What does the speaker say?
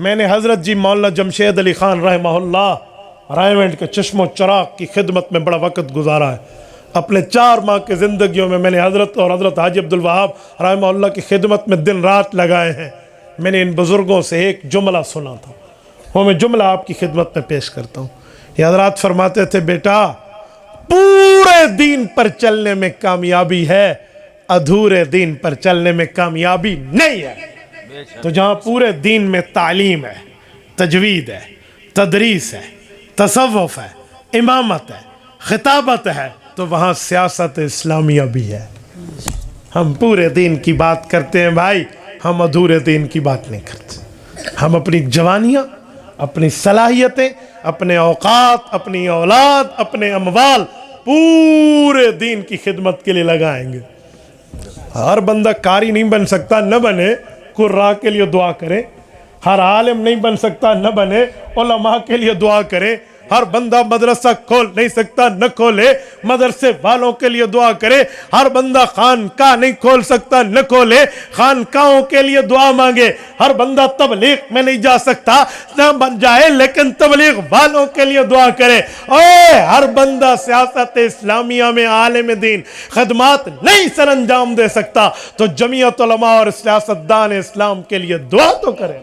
میں نے حضرت جی مولانا جمشید علی خان رحمہ اللہ رائے کے چشم و چراغ کی خدمت میں بڑا وقت گزارا ہے. اپنے 4 ماہ کی زندگیوں میں میں نے حضرت اور حضرت حاجی عبدالوہاب رحمہ اللہ کی خدمت میں دن رات لگائے ہیں. میں نے ان بزرگوں سے ایک جملہ سنا تھا، وہ میں جملہ آپ کی خدمت میں پیش کرتا ہوں. یہ حضرات فرماتے تھے بیٹا پورے دین پر چلنے میں کامیابی ہے، ادھورے دین پر چلنے میں کامیابی نہیں ہے. تو جہاں پورے دین میں تعلیم ہے، تجوید ہے، تدریس ہے، تصوف ہے، امامت ہے، خطابت ہے، تو وہاں سیاست اسلامیہ بھی ہے. ہم پورے دین کی بات کرتے ہیں بھائی، ہم ادھورے دین کی بات نہیں کرتے. ہم اپنی جوانیاں، اپنی صلاحیتیں، اپنے اوقات، اپنی اولاد، اپنے اموال پورے دین کی خدمت کے لیے لگائیں گے. ہر بندہ قاری نہیں بن سکتا، نہ بنے. قراء کے لیے دعا کرے. ہر عالم نہیں بن سکتا، نہ بنے. علماء کے لیے دعا کرے. ہر بندہ مدرسہ کھول نہیں سکتا، نہ کھولے. مدرسے والوں کے لیے دعا کرے. ہر بندہ خانقاہ نہیں کھول سکتا، نہ کھولے. خانقاہوں کے لیے دعا مانگے. ہر بندہ تبلیغ میں نہیں جا سکتا، نہ بن جائے، لیکن تبلیغ والوں کے لیے دعا کرے. اے ہر بندہ سیاست اسلامیہ میں عالم دین خدمات نہیں سر انجام دے سکتا، تو جمعیت علماء اور سیاستدان اسلام کے لیے دعا تو کرے.